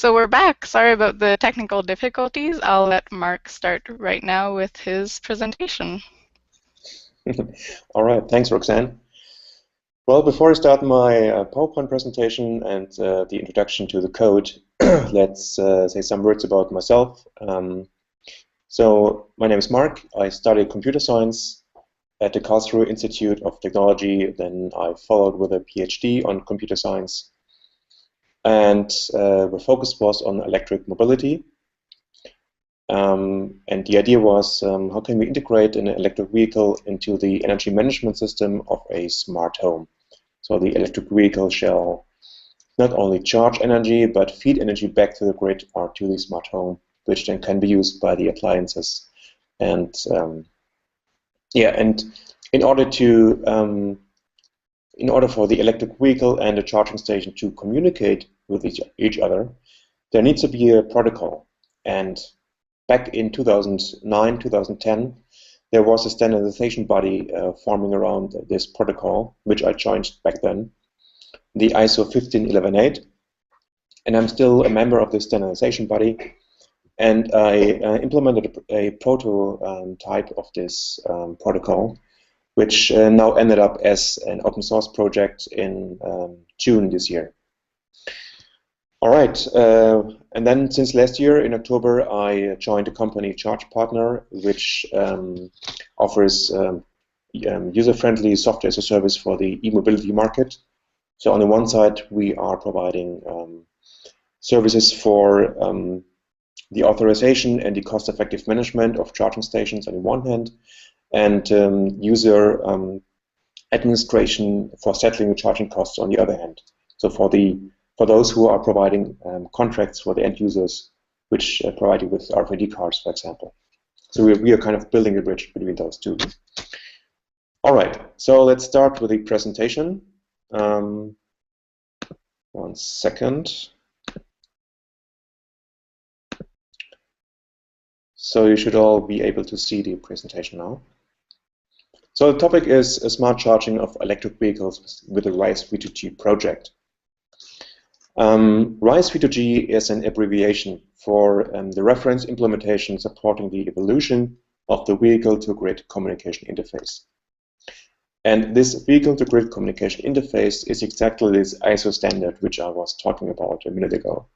So we're back. Sorry about the technical difficulties. I'll let Mark start right now with his presentation. All right, thanks, Roxanne. Well, before I start my PowerPoint presentation and the introduction to the code, let's say some words about myself. So my name is Mark. I studied computer science at the Karlsruhe Institute of Technology. Then I followed with a PhD on computer science. And the focus was on electric mobility. And the idea was, how can we integrate an electric vehicle into the energy management system of a smart home? So the electric vehicle shall not only charge energy, but feed energy back to the grid or to the smart home, which then can be used by the appliances. And and in order for the electric vehicle and the charging station to communicate with each other, there needs to be a protocol. And back in 2009, 2010, there was a standardization body forming around this protocol, which I joined back then, the ISO 15118. And I'm still a member of this standardization body. And I implemented a prototype of this protocol, which now ended up as an open source project in June this year. All right, and then since last year in October, I joined a company, Charge Partner, which offers user-friendly software as a service for the e-mobility market. So on the one side, we are providing services for the authorization and the cost-effective management of charging stations on the one hand, and user administration for settling the charging costs on the other hand. So for those who are providing contracts for the end users, which provide you with RFID cards, for example. So we are kind of building a bridge between those two. All right, so let's start with the presentation. 1 second. So you should all be able to see the presentation now. So the topic is smart charging of electric vehicles with the RISE V2G project. RISE V2G is an abbreviation for the reference implementation supporting the evolution of the vehicle-to-grid communication interface. And this vehicle-to-grid communication interface is exactly this ISO standard which I was talking about a minute ago.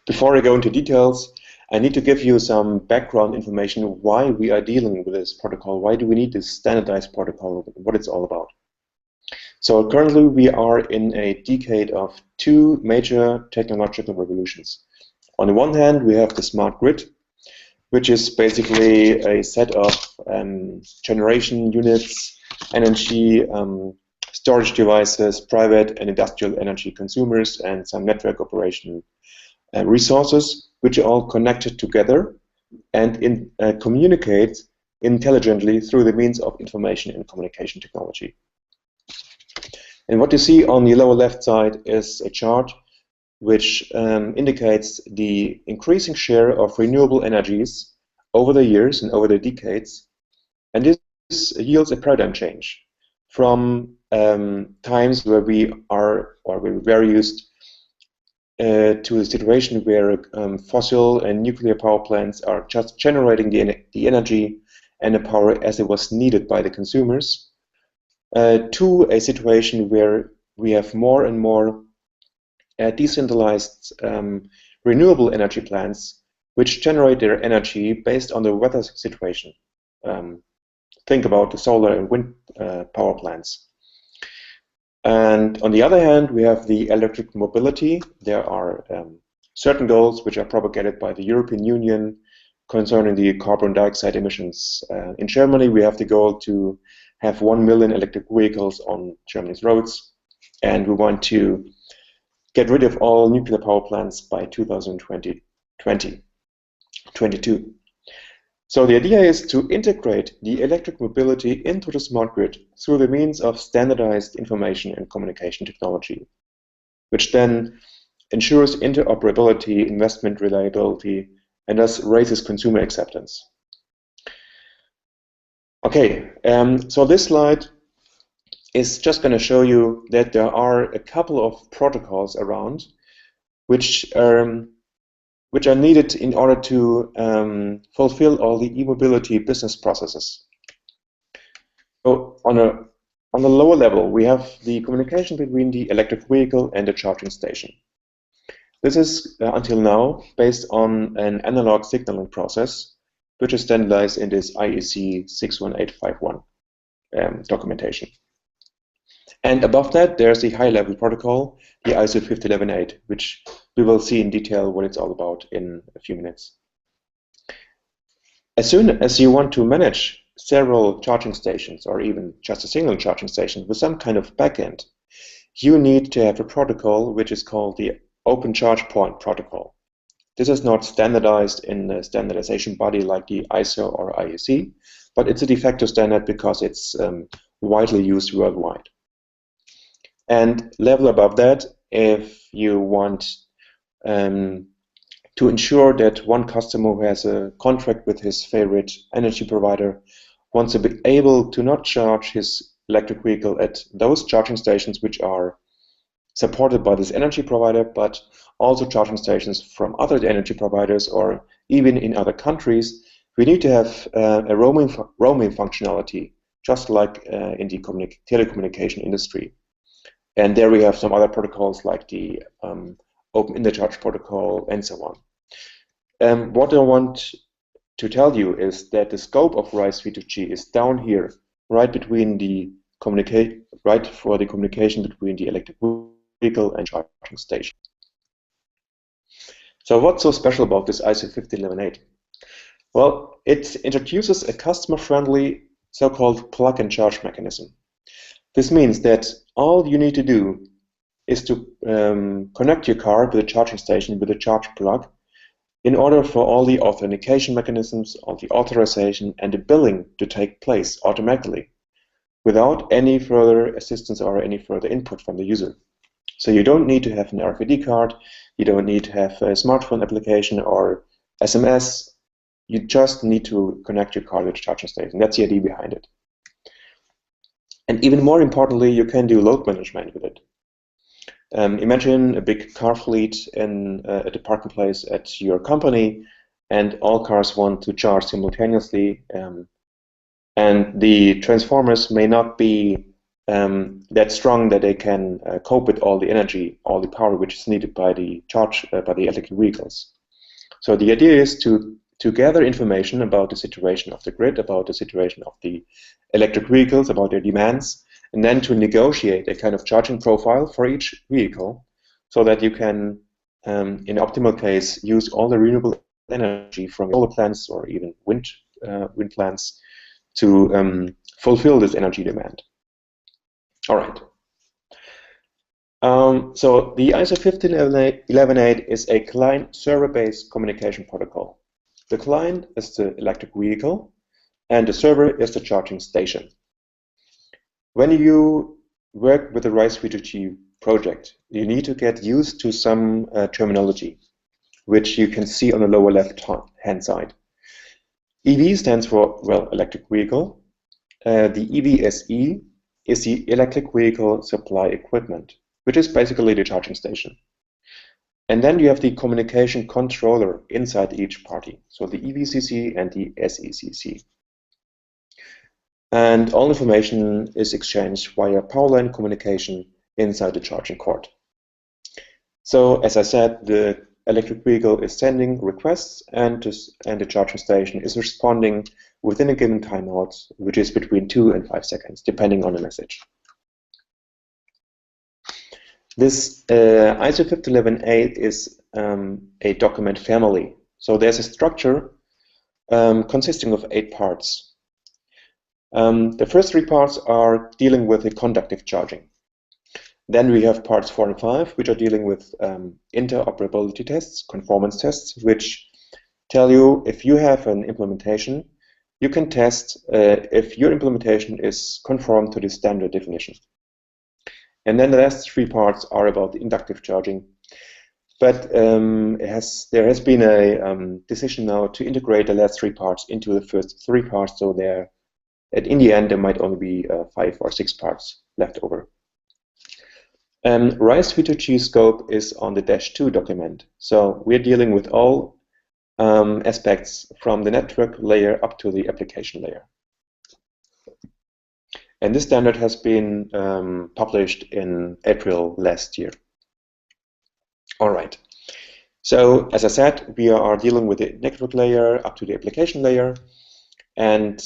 Before I go into details, I need to give you some background information why we are dealing with this protocol. Why do we need this standardized protocol? What it's all about. So currently we are in a decade of two major technological revolutions. On the one hand, we have the smart grid, which is basically a set of generation units, energy storage devices, private and industrial energy consumers, and some network operation resources, which are all connected together and communicate intelligently through the means of information and communication technology. And what you see on the lower left side is a chart which indicates the increasing share of renewable energies over the years and over the decades. And this yields a paradigm change from times where we were very used to a situation where fossil and nuclear power plants are just generating the energy and the power as it was needed by the consumers, to a situation where we have more and more decentralized renewable energy plants which generate their energy based on the weather situation. Think about the solar and wind power plants. And on the other hand, we have the electric mobility. There are certain goals which are propagated by the European Union concerning the carbon dioxide emissions. In Germany, we have the goal to have 1 million electric vehicles on Germany's roads, and we want to get rid of all nuclear power plants by 2022. So the idea is to integrate the electric mobility into the smart grid through the means of standardized information and communication technology, which then ensures interoperability, investment reliability, and thus raises consumer acceptance. Okay, so this slide is just going to show you that there are a couple of protocols around which are needed in order to fulfill all the e-mobility business processes. So on the lower level, we have the communication between the electric vehicle and the charging station. This is, until now, based on an analog signaling process, which is standardized in this IEC 61851 documentation. And above that, there's the high-level protocol, the ISO 50118, which we will see in detail what it's all about in a few minutes. As soon as you want to manage several charging stations, or even just a single charging station with some kind of backend, you need to have a protocol which is called the Open Charge Point Protocol. This is not standardized in a standardization body like the ISO or IEC, but it's a de facto standard because it's widely used worldwide. And level above that, if you want to ensure that one customer who has a contract with his favorite energy provider wants to be able to not charge his electric vehicle at those charging stations which are supported by this energy provider, but also charging stations from other energy providers or even in other countries, we need to have a roaming functionality, just like in the telecommunication industry. And there we have some other protocols like the Open Intercharge Protocol and so on. What I want to tell you is that the scope of RISE V2G is down here, right between the for the communication between the electric vehicle and charging station. So what's so special about this ISO 50118? Well, it introduces a customer-friendly so-called plug and charge mechanism. This means that all you need to do is to connect your car to the charging station with a charge plug in order for all the authentication mechanisms, all the authorization, and the billing to take place automatically without any further assistance or any further input from the user. So you don't need to have an RFID card, you don't need to have a smartphone application or SMS, you just need to connect your car to the charging station. That's the idea behind it. And even more importantly, you can do load management with it. Imagine a big car fleet at the parking place at your company, and all cars want to charge simultaneously, and the transformers may not be that strong that they can cope with all the energy, all the power which is needed by the electric vehicles. So the idea is to gather information about the situation of the grid, about the situation of the electric vehicles, about their demands, and then to negotiate a kind of charging profile for each vehicle so that you can, in optimal case, use all the renewable energy from solar plants or even wind plants to fulfill this energy demand. All right. So the ISO 15118 is a client-server-based communication protocol. The client is the electric vehicle, and the server is the charging station. When you work with the RISE V2G project, you need to get used to some terminology, which you can see on the lower left-hand side. EV stands for, well, electric vehicle. The EVSE is the electric vehicle supply equipment, which is basically the charging station. And then you have the communication controller inside each party, so the EVCC and the SECC. And all information is exchanged via power line communication inside the charging cord. So, as I said, the electric vehicle is sending requests, and the charging station is responding within a given timeout, which is between 2 and 5 seconds, depending on the message. This ISO 50118 is a document family. So there's a structure consisting of 8 parts. The first 3 parts are dealing with the conductive charging. Then we have parts 4 and 5, which are dealing with interoperability tests, conformance tests, which tell you if you have an implementation, you can test if your implementation is conform to the standard definition. And then the last 3 parts are about the inductive charging. But there has been a decision now to integrate the last 3 parts into the first 3 parts, so in the end there might only be 5 or 6 parts left over. RISE V2G scope is on the -2 document. So we're dealing with all aspects from the network layer up to the application layer. And this standard has been published in April last year. All right. So as I said, we are dealing with the network layer up to the application layer. And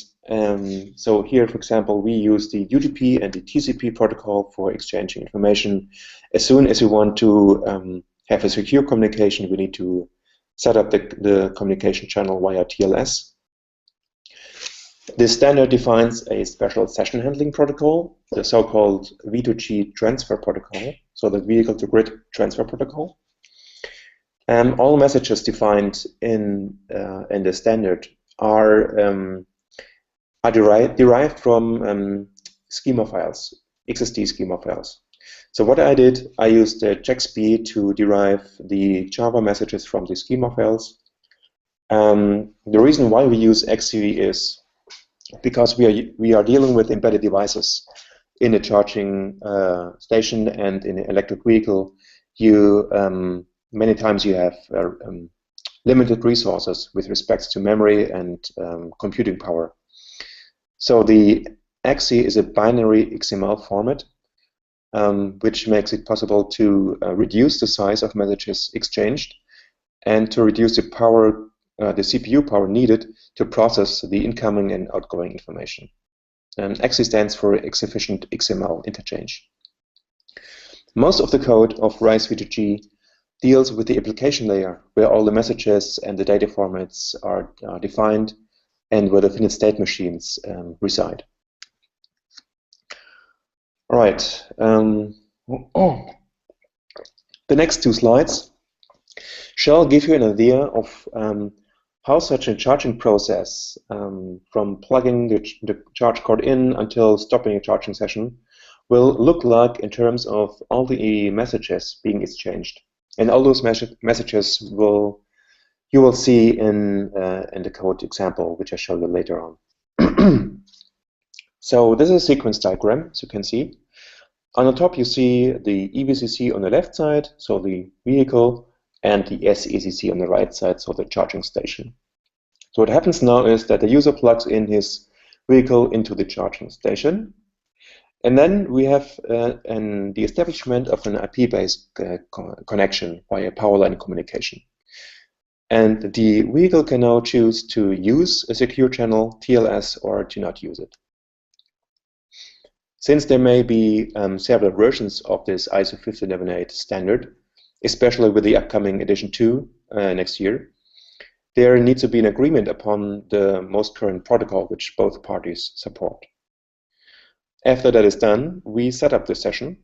so here, for example, we use the UDP and the TCP protocol for exchanging information. As soon as we want to have a secure communication, we need to set up the communication channel via TLS. This standard defines a special session handling protocol, the so-called V2G transfer protocol, so the vehicle-to-grid transfer protocol. All messages defined in the standard are derived from schema files, XSD schema files. So what I did, I used JAXB to derive the Java messages from the schema files. The reason why we use XCV is because we are dealing with embedded devices in a charging station and in an electric vehicle. Many times you have limited resources with respect to memory and computing power. So the EXE is a binary XML format, which makes it possible to reduce the size of messages exchanged and to reduce the power, the CPU power needed to process the incoming and outgoing information. EXE stands for X-efficient XML interchange. Most of the code of RISE V2G deals with the application layer, where all the messages and the data formats are defined and where the finite state machines reside. All right. The next two slides shall give you an idea of how such a charging process, from plugging the charge cord in until stopping a charging session, will look like in terms of all the messages being exchanged. And all those messages you will see in the code example, which I show you later on. So this is a sequence diagram, as you can see. On the top, you see the EVCC on the left side, so the vehicle, and the SECC on the right side, so the charging station. So what happens now is that the user plugs in his vehicle into the charging station. And then we have the establishment of an IP-based connection via power line communication. And the vehicle can now choose to use a secure channel, TLS, or to not use it. Since there may be several versions of this ISO 15118 standard, especially with the upcoming edition 2 next year, there needs to be an agreement upon the most current protocol which both parties support. After that is done, we set up the session,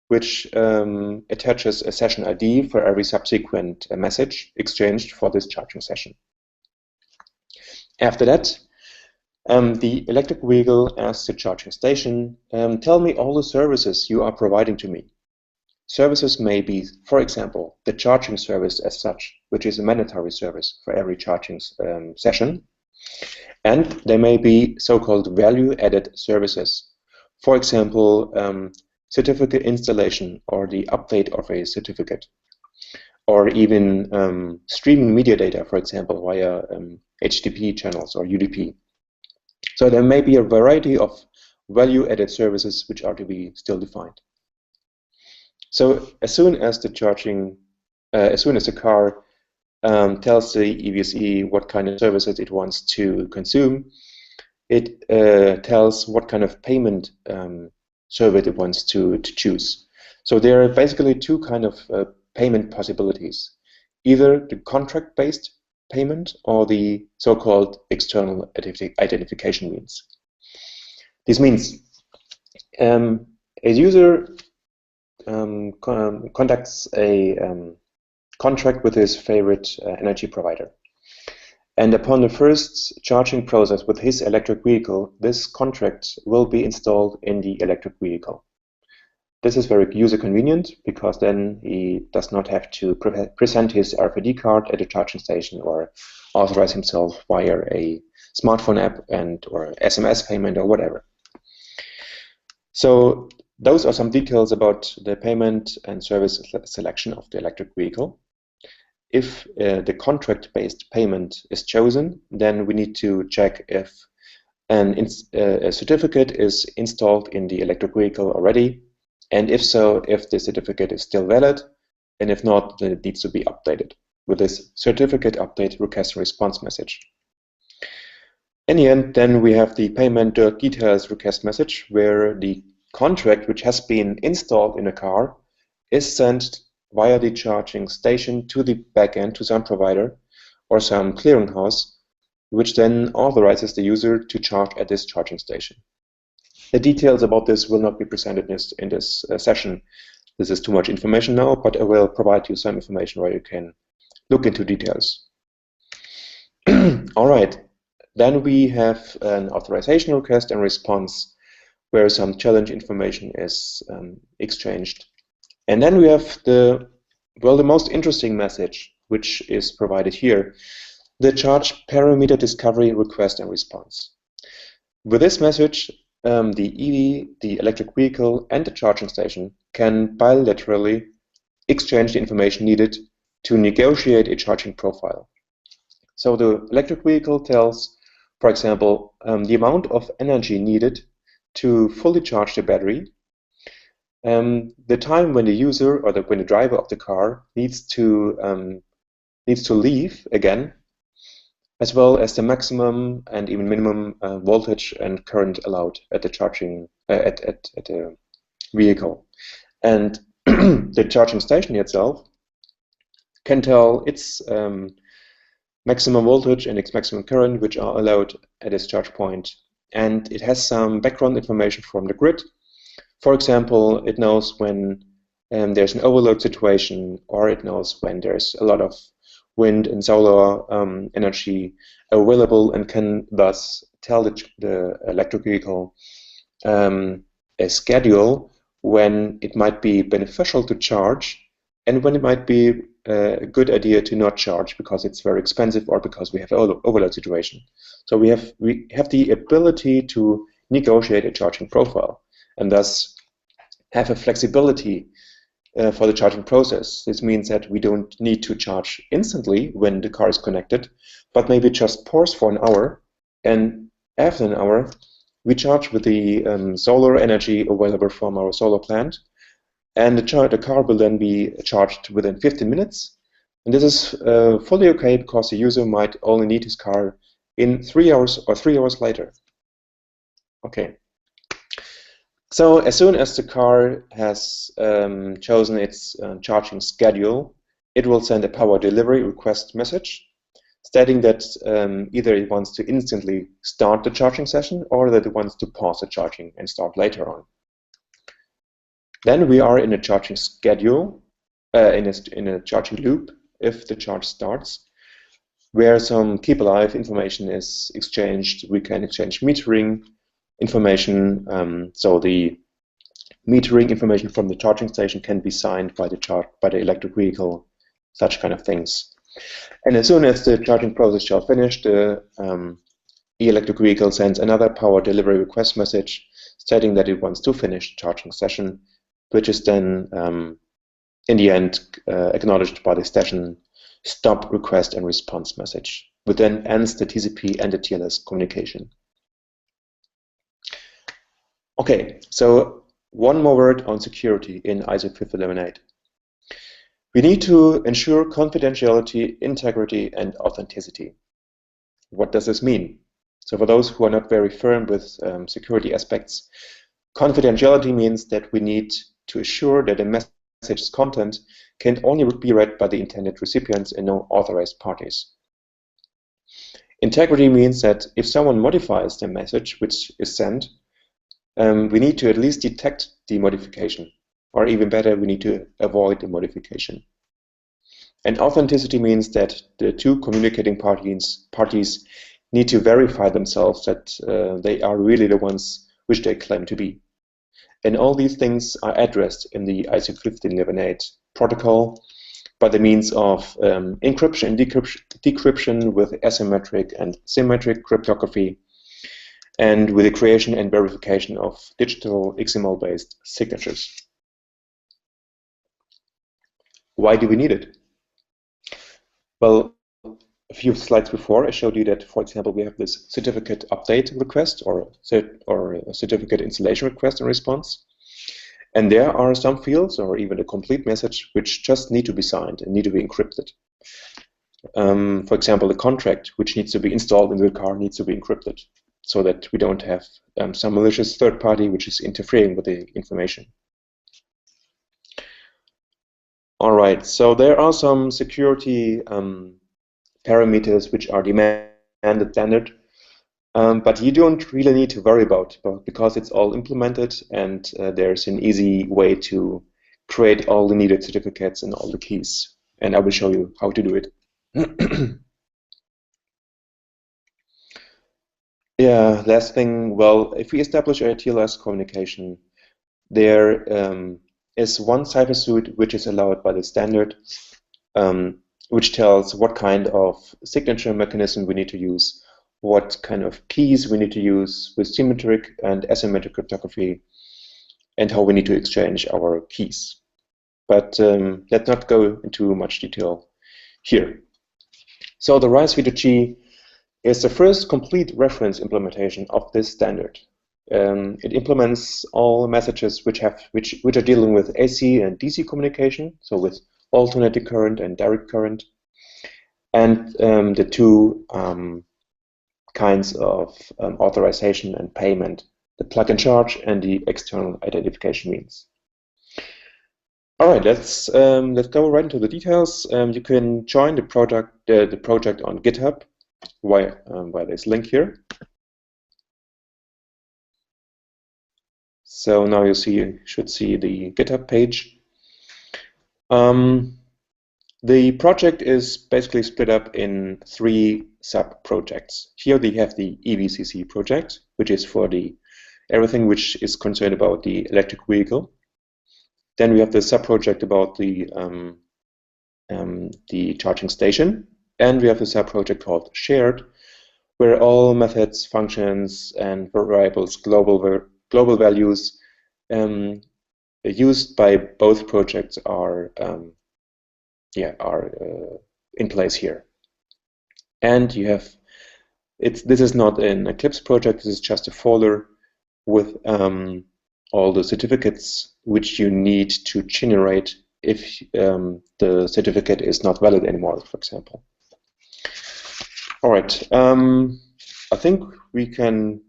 which attaches a session ID for every subsequent message exchanged for this charging session. After that, the electric vehicle asks the charging station, tell me all the services you are providing to me. Services may be, for example, the charging service as such, which is a mandatory service for every charging session. And there may be so-called value-added services. For example, certificate installation or the update of a certificate, or even streaming media data, for example, via HTTP channels or UDP. So there may be a variety of value-added services which are to be still defined. So as soon as the car tells the EVSE what kind of services it wants to consume, it tells what kind of payment service it wants to choose. So there are basically two kind of payment possibilities: either the contract-based payment or the so-called external identification means. This means a user conducts a contract with his favorite energy provider. And upon the first charging process with his electric vehicle, this contract will be installed in the electric vehicle. This is very user convenient because then he does not have to present his RFID card at a charging station or authorize himself via a smartphone app or SMS payment or whatever. So Those are some details about the payment and service selection of the electric vehicle. If the contract-based payment is chosen, then we need to check if a certificate is installed in the electric vehicle already, and if so, if the certificate is still valid, and if not, then it needs to be updated with this certificate update request and response message. In the end, then we have the payment details request message, where the contract which has been installed in a car is sent via the charging station to the backend, to some provider or some clearinghouse, which then authorizes the user to charge at this charging station. The details about this will not be presented in this session. This is too much information now, but I will provide you some information where you can look into details. All right, then we have an authorization request and response where some challenge information is exchanged. And then we have the most interesting message, which is provided here, the charge parameter discovery request and response. With this message, the electric vehicle, and the charging station can bilaterally exchange the information needed to negotiate a charging profile. So the electric vehicle tells, for example, the amount of energy needed to fully charge the battery, the time when the user or when the driver of the car needs to leave again, as well as the maximum and even minimum voltage and current allowed at the charging at the vehicle. And the charging station itself can tell its maximum voltage and its maximum current, which are allowed at its charge point. And it has some background information from the grid. For example, it knows when there's an overload situation, or it knows when there's a lot of wind and solar energy available, and can thus tell the electric vehicle a schedule when it might be beneficial to charge and when it might be a good idea to not charge because it's very expensive or because we have an overload situation. So we have the ability to negotiate a charging profile and thus have a flexibility for the charging process. This means that we don't need to charge instantly when the car is connected, but maybe just pause for an hour, and after an hour we charge with the solar energy available from our solar plant, and the car will then be charged within 15 minutes. And this is fully okay because the user might only need his car in 3 hours or 3 hours later. Okay. So as soon as the car has chosen its charging schedule, it will send a power delivery request message stating that either it wants to instantly start the charging session or that it wants to pause the charging and start later on. Then we are in a charging schedule, in a charging loop if the charge starts, where some keep alive information is exchanged. We can exchange metering information, so the metering information from the charging station can be signed by the electric vehicle, such kind of things. And as soon as the charging process shall finish, the electric vehicle sends another power delivery request message stating that it wants to finish the charging session, which is then in the end acknowledged by the station stop request and response message, which then ends the TCP and the TLS communication. Okay, so one more word on security in ISO 51108. We need to ensure confidentiality, integrity, and authenticity. What does this mean? So for those who are not very firm with security aspects, confidentiality means that we need to assure that a message's content can only be read by the intended recipients and no authorized parties. Integrity means that if someone modifies the message which is sent, we need to at least detect the modification, or even better, we need to avoid the modification. And authenticity means that the two communicating parties need to verify themselves that they are really the ones which they claim to be. And all these things are addressed in the ISO 15118 protocol by the means of encryption and decryption with asymmetric and symmetric cryptography. and with the creation and verification of digital XML-based signatures. Why do we need it? Well, a few slides before, I showed you that, for example, we have this certificate update request or a certificate installation request and response. And there are some fields, or even a complete message, which just need to be signed and need to be encrypted. For example, the contract, which needs to be installed in the car, needs to be encrypted, so that we don't have some malicious third party which is interfering with the information. All right, so there are some security parameters which are demanded standard, but you don't really need to worry about it because it's all implemented, and there's an easy way to create all the needed certificates and all the keys. And I will show you how to do it. Yeah, last thing, well, if we establish a TLS communication, there is one cipher suite which is allowed by the standard, which tells what kind of signature mechanism we need to use, what kind of keys we need to use with symmetric and asymmetric cryptography, and how we need to exchange our keys. But let's not go into much detail here. So the RISE V2G is the first complete reference implementation of this standard. It implements all messages which are dealing with AC and DC communication, so with alternating current and direct current, and the two kinds of authorization and payment, the plug and charge and the external identification means. All right, let's go right into the details. You can join the project on GitHub via this link here. So now you should see the GitHub page. The project is basically split up in 3 sub-projects. Here we have the EVCC project, which is for everything which is concerned about the electric vehicle. Then we have the sub-project about the charging station, and we have the sub-project called Shared, where all methods, functions, and variables, global values used by both projects are in place here. And you have this is not an Eclipse project. This is just a folder with all the certificates which you need to generate if the certificate is not valid anymore, for example. All right, I think we can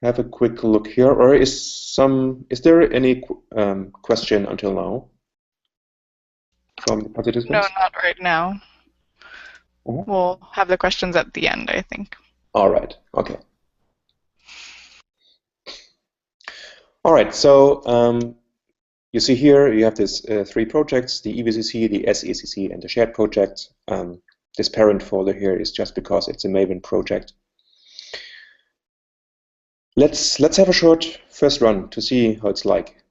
have a quick look here. Or is there any question until now from the participants? No, not right now. We'll have the questions at the end, I think. All right, okay. All right, so you see here you have these 3 projects, the EVCC, the SECC, and the shared project. This parent folder here is just because it's a Maven project. Let's have a short first run to see how it's like.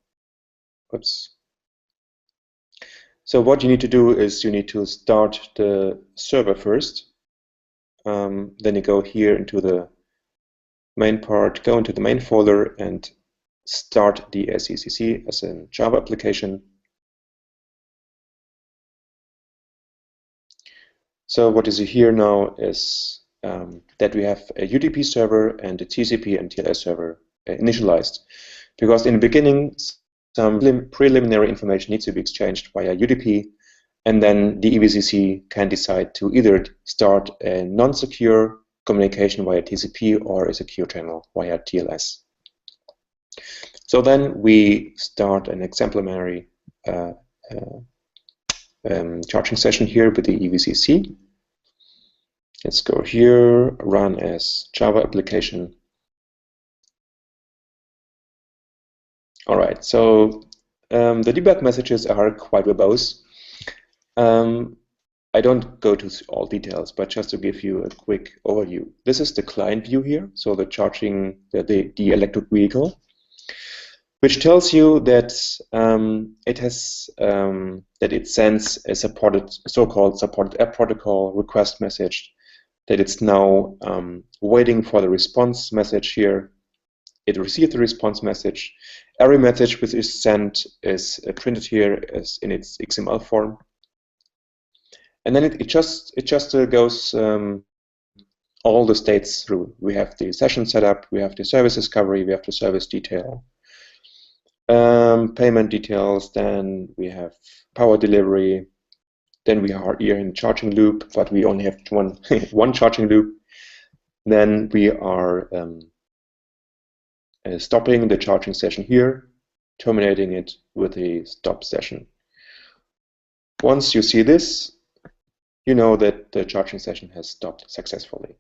Oops. So what you need to do is you need to start the server first. Then you go here into the main part, go into the main folder, and start the SECC as a Java application. So what you see here now is that we have a UDP server and a TCP and TLS server initialized, because in the beginning some preliminary information needs to be exchanged via UDP, and then the EVCC can decide to either start a non-secure communication via TCP or a secure channel via TLS. So then we start an exemplary charging session here with the EVCC. Let's go here, run as Java application. All right, so the debug messages are quite verbose. I don't go to all details, but just to give you a quick overview. This is the client view here, so the charging the electric vehicle, which tells you that it sends a so-called supported app protocol request message that it's now waiting for the response message here. It received the response message. Every message which is sent is printed here as in its XML form, and then it just goes all the states through. We have the session setup, we have the service discovery, we have the service detail, payment details, then we have power delivery, then we are here in charging loop, but we only have one charging loop. Then we are stopping the charging session here, terminating it with a stop session. Once you see this, you know that the charging session has stopped successfully.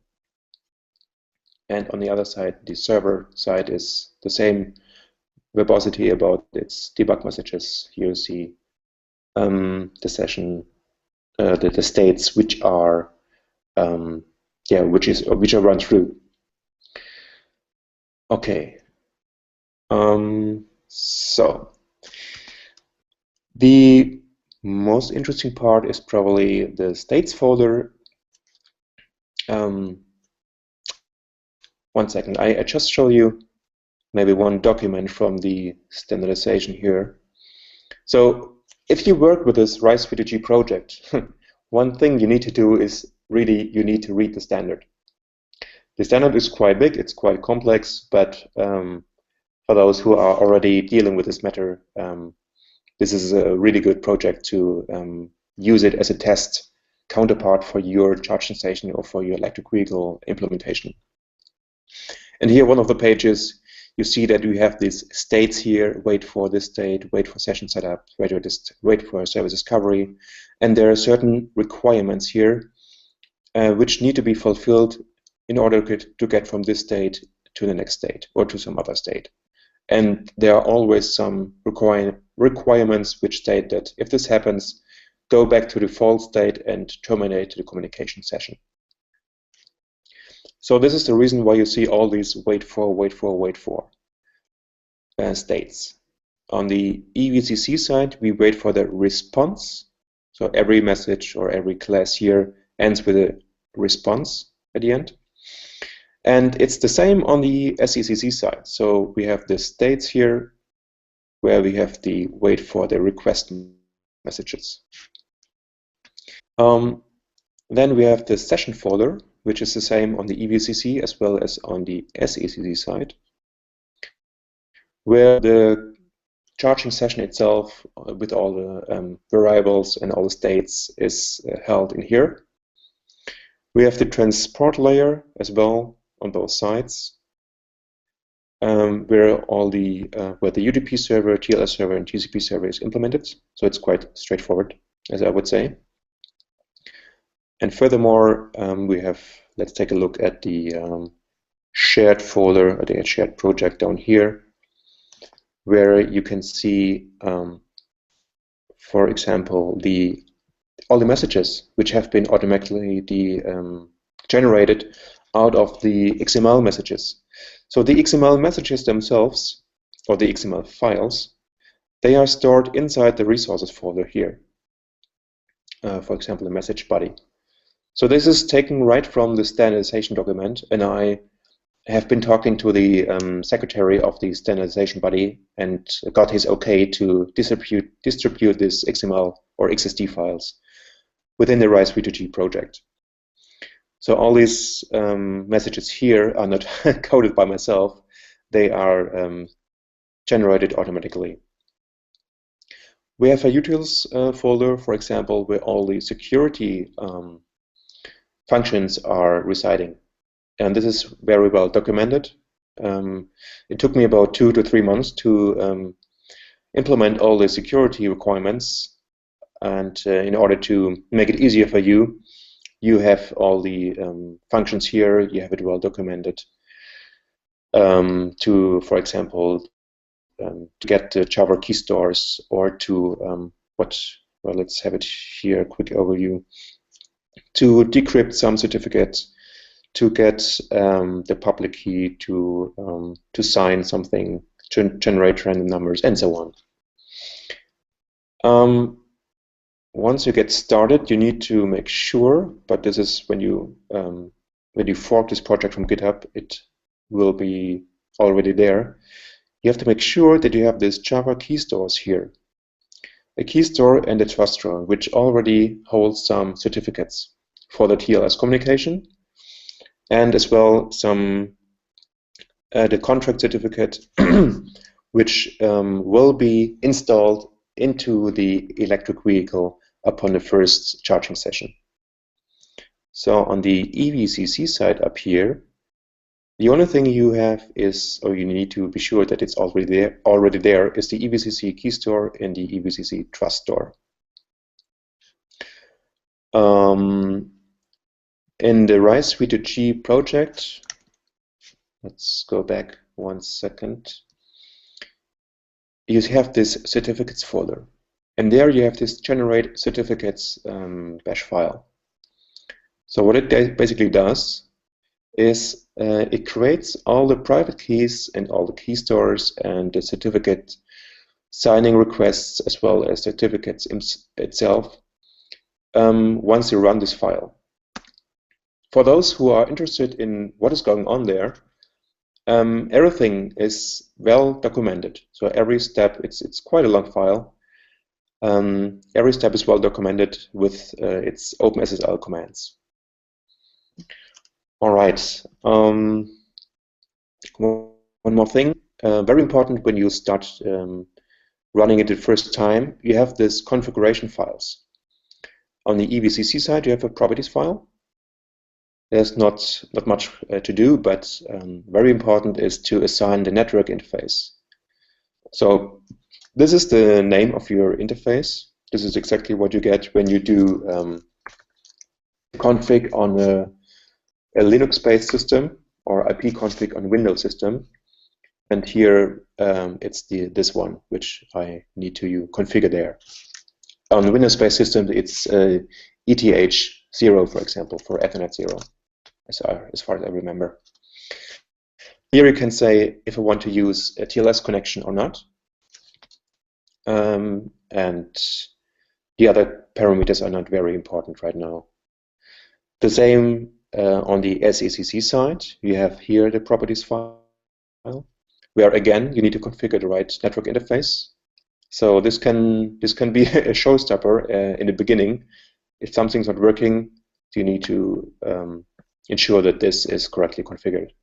And on the other side, the server side is the same verbosity about its debug messages. Here you see the session, the states which are which are run through. Okay. So the most interesting part is probably the states folder. One second, I just show you maybe one document from the standardization here. So if you work with this RISE V2G project, one thing you need to do is really you need to read the standard. The standard is quite big, it's quite complex, but for those who are already dealing with this matter, this is a really good project to use it as a test counterpart for your charging station or for your electric vehicle implementation. And here, one of the pages, you see that we have these states here: wait for this state, wait for session setup, wait for service discovery, and there are certain requirements here which need to be fulfilled in order to get from this state to the next state or to some other state. And there are always some requirements which state that if this happens, go back to the default state and terminate the communication session. So this is the reason why you see all these wait for states. On the EVCC side, we wait for the response. So every message or every class here ends with a response at the end. And it's the same on the SECC side. So we have the states here where we have the wait for the request messages. Then we have the session folder, which is the same on the EVCC as well as on the SECC side, where the charging session itself with all the variables and all the states is held in here. We have the transport layer as well on both sides, where all the where the UDP server, TLS server, and TCP server is implemented. So it's quite straightforward, as I would say. And furthermore, we have, let's take a look at the shared folder, or the shared project down here, where you can see, for example, all the messages which have been automatically generated out of the XML messages. So the XML messages themselves, or the XML files, they are stored inside the resources folder here. For example, the message body. So this is taken right from the standardization document, and I have been talking to the secretary of the standardization body and got his okay to distribute this XML or XSD files within the RISE V2G project. So all these messages here are not coded by myself. They are generated automatically. We have a utils folder, for example, where all the security functions are residing. And this is very well documented. It took me about 2 to 3 months to implement all the security requirements. And in order to make it easier for you, you have all the functions here. You have it well documented to, for example, to get the Java key stores, or to well, let's have it here, a quick overview, to decrypt some certificates, to get the public key, to sign something, to generate random numbers, and so on. once you get started, you need to make sure, but this is when you fork this project from GitHub, it will be already there. You have to make sure that you have these Java key stores here. A key store and a trust store, which already holds some certificates for the TLS communication, and as well some the contract certificate, which will be installed into the electric vehicle upon the first charging session. So on the EVCC side up here, the only thing you have is, or you need to be sure that it's already there, is the EVCC key store and the EVCC trust store. In the RISE V2G project, let's go back 1 second. You have this certificates folder, and there you have this generate certificates bash file. So what it basically does is it creates all the private keys and all the key stores and the certificate signing requests as well as certificates itself once you run this file. For those who are interested in what is going on there, everything is well documented. So every step, it's quite a long file. Every step is well documented with its OpenSSL commands. All right. One more thing, very important when you start running it the first time, you have this configuration files. On the EVCC side, you have a properties file. There's not much to do, but very important is to assign the network interface. So this is the name of your interface. This is exactly what you get when you do config on a Linux-based system or IP config on Windows system. And here it's this one, which I need to configure there. On Windows-based systems, it's ETH0, for example, for Ethernet 0, as far as I remember. Here you can say if I want to use a TLS connection or not. And the other parameters are not very important right now. The same on the SECC side. You have here the properties file, where again you need to configure the right network interface. So this can be a showstopper in the beginning. If something's not working, you need to ensure that this is correctly configured.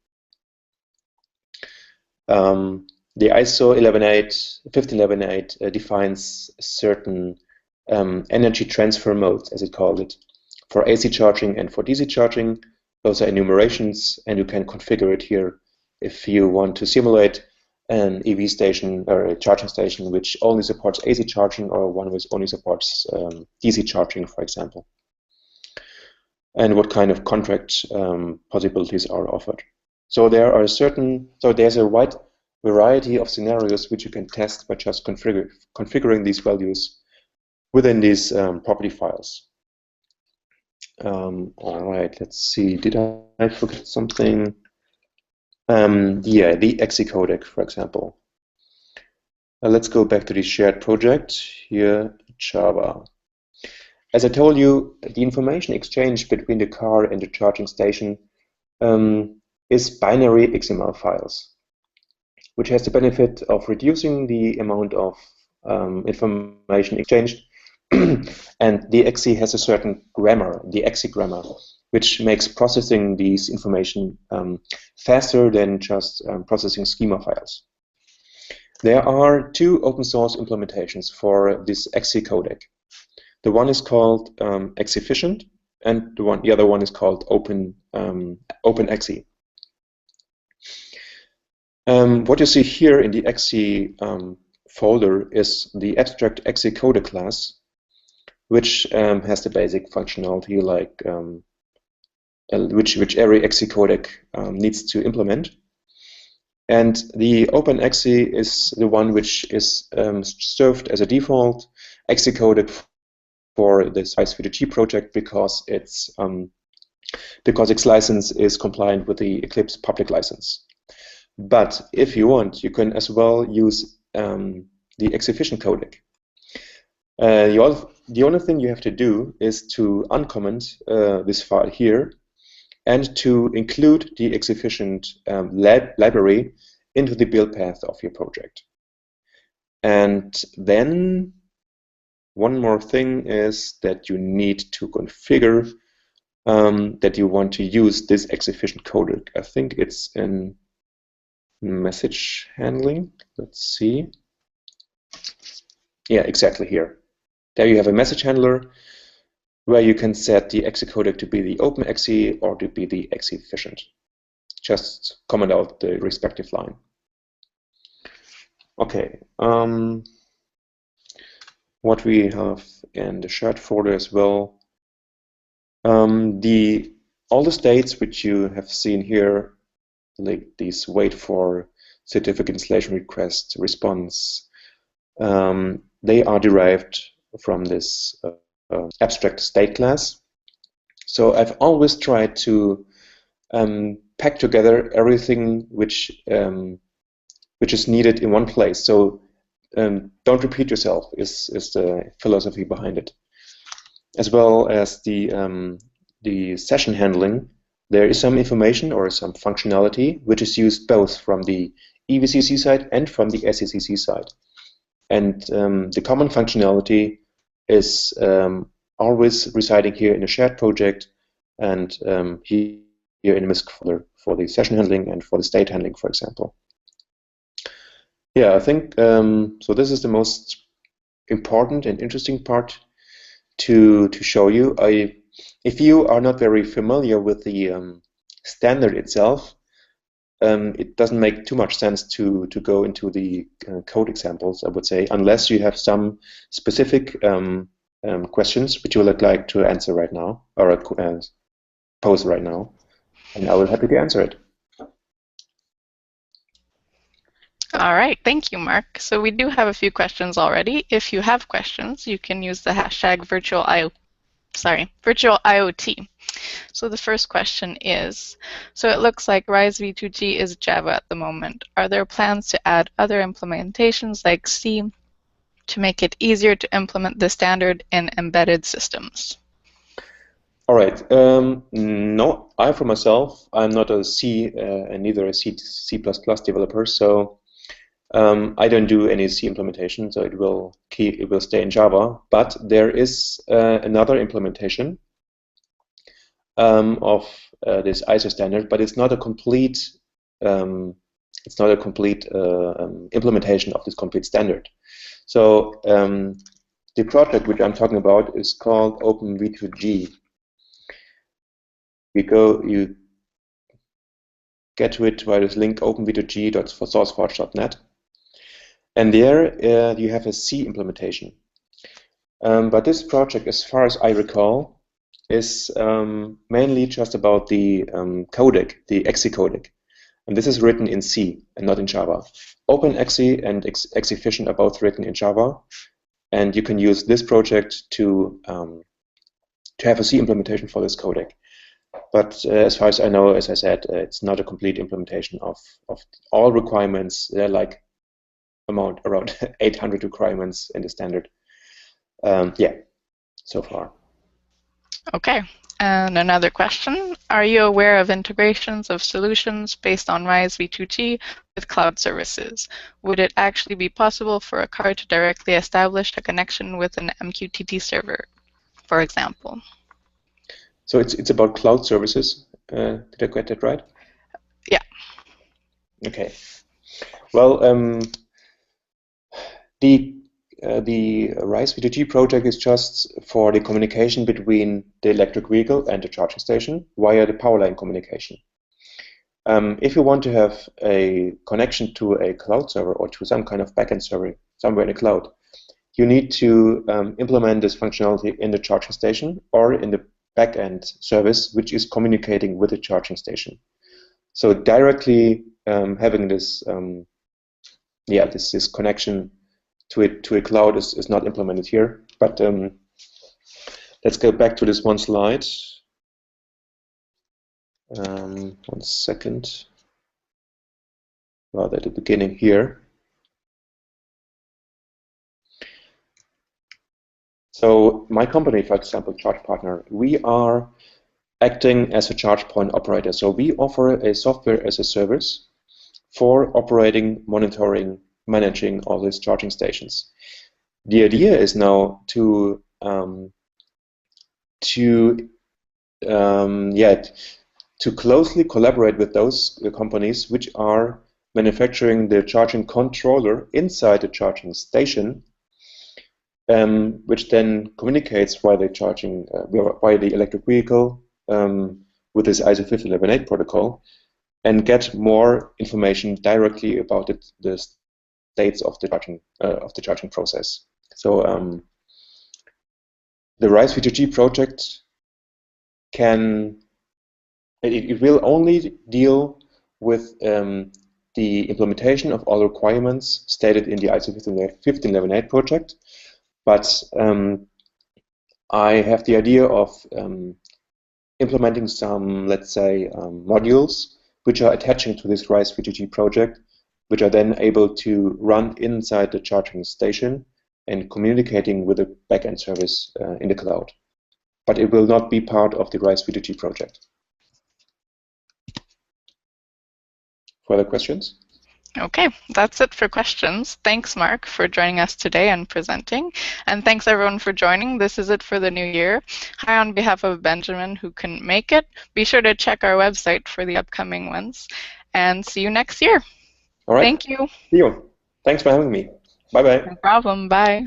The ISO 158 defines certain energy transfer modes, as it calls it, for AC charging and for DC charging. Those are enumerations, and you can configure it here if you want to simulate an EV station or a charging station which only supports AC charging, or one which only supports DC charging, for example, and what kind of contract possibilities are offered. So there's a wide variety of scenarios which you can test by just configuring these values within these property files. All right, let's see. Did I forget something? Yeah, the EXE codec, for example. Let's go back to the shared project here, Java. As I told you, the information exchange between the car and the charging station is binary XML files, which has the benefit of reducing the amount of information exchanged. And the EXE has a certain grammar, the EXE grammar, which makes processing these information faster than just processing schema files. There are two open source implementations for this EXE codec. The one is called EXEfficient, and the other one is called OpenEXE. What you see here in the EXE folder is the abstract EXE codec class, which has the basic functionality like which every EXE codec needs to implement. And the OpenEXE is the one which is served as a default EXE codec for this RISE V2G project because its license is compliant with the Eclipse public license. But if you want, you can as well use the EXEfficient codec. You the only thing you have to do is to uncomment this file here and to include the exefficient library into the build path of your project. And then one more thing is that you need to configure that you want to use this exefficient codec. I think it's in message handling. Let's see. Yeah, exactly here. There you have a message handler where you can set the exe codec to be the OpenExe or to be the exefficient. Just comment out the respective line. Okay. What we have in the shared folder as well. All the states which you have seen here, like these wait for certificate installation request response, they are derived from this abstract state class. So I've always tried to pack together everything which is needed in one place. So don't repeat yourself is the philosophy behind it. As well as the session handling, there is some information or some functionality which is used both from the EVCC side and from the SECC side. And the common functionality is always residing here in a shared project and here in the MISC folder for the session handling and for the state handling, for example. Yeah, I think so. This is the most important and interesting part to show you. If you are not very familiar with the standard itself, it doesn't make too much sense to go into the code examples, I would say, unless you have some specific questions which you would like to answer right now or pose right now, and I will be happy to answer it. All right, thank you, Mark. So we do have a few questions already. If you have questions, you can use the hashtag virtual IoT. So the first question is, so it looks like RISE V2G is Java at the moment. Are there plans to add other implementations like C to make it easier to implement the standard in embedded systems? All right. No, I for myself, I'm not a C and neither a C developer, so I don't do any C implementation, so it will stay in Java. But there is another implementation of this ISO standard, but it's not a complete implementation of this complete standard. So the project which I'm talking about is called OpenV2G. You get to it via this link openv2g.sourceforge.net, and there you have a C implementation. But this project, as far as I recall, is mainly just about the codec, the exe codec, and this is written in C and not in Java. OpenExe and exefficient are both written in Java, and you can use this project to have a C implementation for this codec. But as far as I know, as I said, it's not a complete implementation of all requirements. They're like around 800 requirements in the standard. Yeah, so far. Okay, and another question. Are you aware of integrations of solutions based on RISE V2G with cloud services? Would it actually be possible for a card to directly establish a connection with an MQTT server, for example? So it's about cloud services. Did I get that right? Yeah. Okay. Well, the RISE V2G project is just for the communication between the electric vehicle and the charging station via the power line communication. If you want to have a connection to a cloud server or to some kind of backend server somewhere in the cloud, you need to implement this functionality in the charging station or in the backend service, which is communicating with the charging station. So directly having this, this connection to a cloud is not implemented here. But let's go back to this one slide. 1 second. Rather at the beginning here. So my company, for example, Charge Partner, we are acting as a charge point operator. So we offer a software as a service for operating, monitoring, managing all these charging stations. The idea is now to closely collaborate with those companies which are manufacturing the charging controller inside the charging station, which then communicates via the electric vehicle with this ISO 15118 protocol, and get more information directly about the states of the charging process. So the RISE V2G project it will only deal with the implementation of all requirements stated in the ISO 15118 project, but I have the idea of implementing some, let's say, modules which are attaching to this RISE V2G project, which are then able to run inside the charging station and communicating with the backend service in the cloud. But it will not be part of the RISE V2G project. Further questions? Okay, that's it for questions. Thanks, Mark, for joining us today and presenting. And thanks, everyone, for joining. This is it for the new year. Hi, on behalf of Benjamin, who couldn't make it, be sure to check our website for the upcoming ones. And see you next year. All right. Thank you. See you. Thanks for having me. Bye-bye. No problem. Bye.